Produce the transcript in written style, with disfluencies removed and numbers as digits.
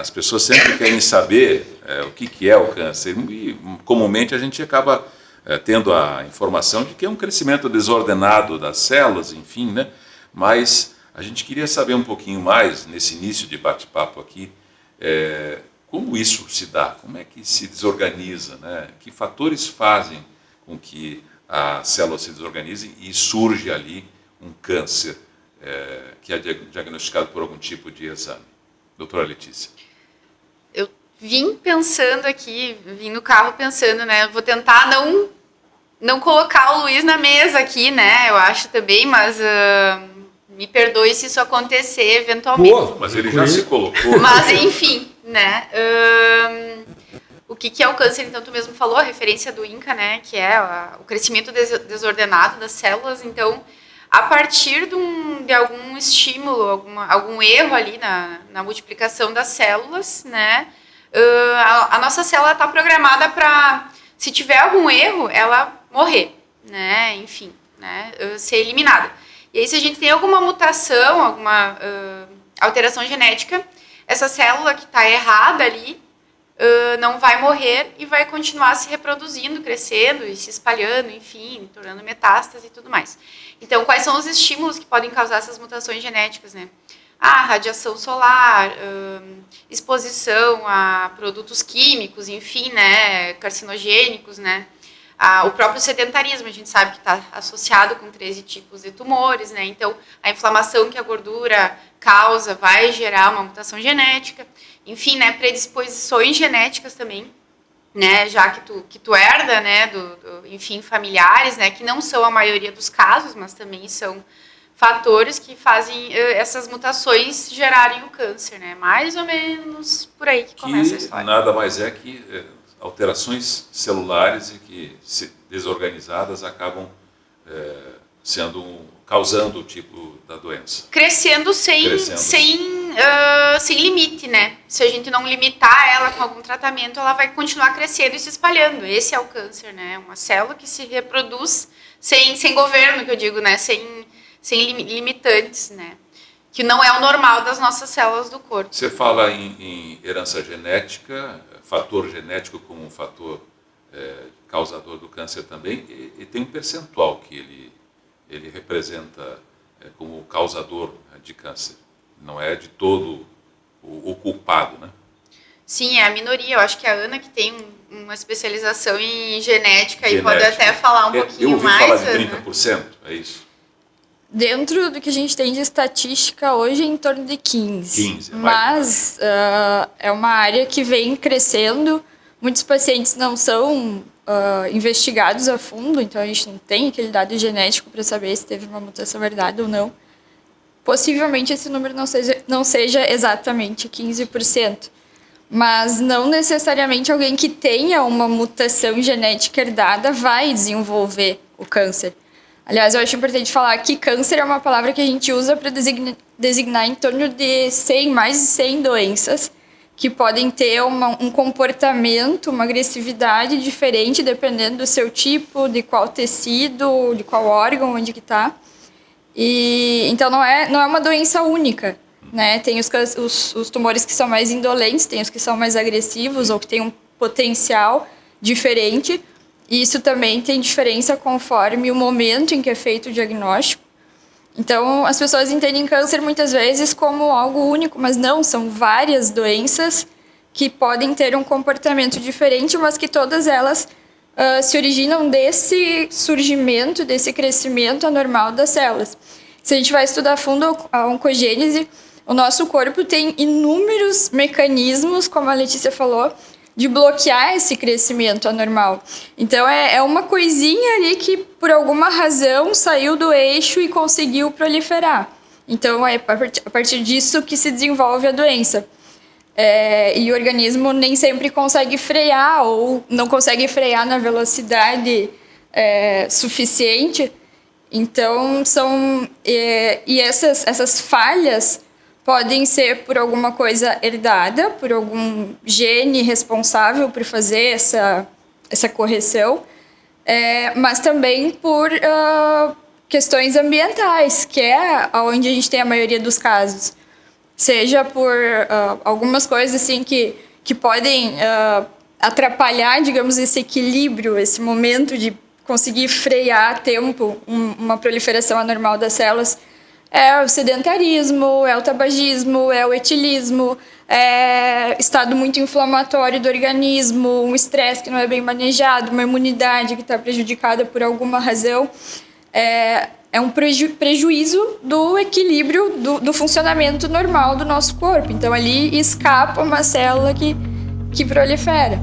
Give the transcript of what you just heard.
as pessoas sempre querem saber o que é o câncer e comumente a gente acaba tendo a informação de que é um crescimento desordenado das células, enfim, né? Mas a gente queria saber um pouquinho mais, nesse início de bate-papo aqui, como isso se dá, como é que se desorganiza, né? Que fatores fazem com que a célula se desorganize e surge ali um câncer que é diagnosticado por algum tipo de exame. Doutora Letícia. Eu vim pensando aqui, vim no carro pensando, né? Vou tentar não colocar o Luiz na mesa aqui, né? Eu acho também, mas me perdoe se isso acontecer eventualmente. Pô, mas ele já se colocou. Mas enfim, né? O que é o câncer? Então, tu mesmo falou, a referência do INCA, né? Que é o crescimento desordenado das células. Então, a partir de algum estímulo, algum erro ali na multiplicação das células, né? A nossa célula está programada para, se tiver algum erro, ela morrer, né? Enfim, né? Ser eliminada. E aí, se a gente tem alguma mutação, alguma alteração genética, essa célula que está errada ali não vai morrer e vai continuar se reproduzindo, crescendo e se espalhando, enfim, tornando metástase e tudo mais. Então, quais são os estímulos que podem causar essas mutações genéticas, né? Radiação solar, exposição a produtos químicos, enfim, né, carcinogênicos, né? O próprio sedentarismo, a gente sabe que está associado com 13 tipos de tumores, né? Então, a inflamação que a gordura causa vai gerar uma mutação genética. Enfim, né, predisposições genéticas também, né, já que tu herda, né, enfim, familiares, né, que não são a maioria dos casos, mas também são fatores que fazem essas mutações gerarem o câncer, né, mais ou menos por aí que começa a história. Nada mais é que alterações celulares e que, desorganizadas, acabam causando o tipo da doença. Crescendo sem limite, né? Se a gente não limitar ela com algum tratamento, ela vai continuar crescendo e se espalhando. Esse é o câncer, né? Uma célula que se reproduz sem governo, que eu digo, né? Sem limitantes, né? Que não é o normal das nossas células do corpo. Você fala em herança genética, fator genético como um fator causador do câncer também, e tem um percentual que ele representa como causador de câncer. Não é de todo o culpado, né? Sim, é a minoria. Eu acho que a Ana, que tem uma especialização em genética, e pode até falar um pouquinho mais. Eu ouvi falar de 30%, é isso? Dentro do que a gente tem de estatística hoje, é em torno de 15%. Mas é uma área que vem crescendo. Muitos pacientes não são investigados a fundo, então a gente não tem aquele dado genético para saber se teve uma mutação herdada ou não. Possivelmente esse número não seja exatamente 15%, mas não necessariamente alguém que tenha uma mutação genética herdada vai desenvolver o câncer. Aliás, eu acho importante falar que câncer é uma palavra que a gente usa para designar em torno de mais de 100 doenças que podem ter um comportamento, uma agressividade diferente dependendo do seu tipo, de qual tecido, de qual órgão, onde que está. E então não é uma doença única, né? Tem os tumores que são mais indolentes, tem os que são mais agressivos ou que têm um potencial diferente. E isso também tem diferença conforme o momento em que é feito o diagnóstico. Então, as pessoas entendem câncer muitas vezes como algo único, mas não, são várias doenças que podem ter um comportamento diferente, mas que todas elas se originam desse surgimento, desse crescimento anormal das células. Se a gente vai estudar a fundo a oncogênese, o nosso corpo tem inúmeros mecanismos, como a Letícia falou, de bloquear esse crescimento anormal. Então, é uma coisinha ali que, por alguma razão, saiu do eixo e conseguiu proliferar. Então, é a partir disso que se desenvolve a doença. E o organismo nem sempre consegue frear ou não consegue frear na velocidade suficiente. Então, essas falhas podem ser por alguma coisa herdada, por algum gene responsável por fazer essa correção, mas também por questões ambientais, que é onde a gente tem a maioria dos casos. seja por algumas coisas assim que podem atrapalhar, digamos, esse equilíbrio, esse momento de conseguir frear a tempo uma proliferação anormal das células. É o sedentarismo, é o tabagismo, é o etilismo, é estado muito inflamatório do organismo, um estresse que não é bem manejado, uma imunidade que está prejudicada por alguma razão. É um prejuízo do equilíbrio do funcionamento normal do nosso corpo. Então, ali escapa uma célula que prolifera.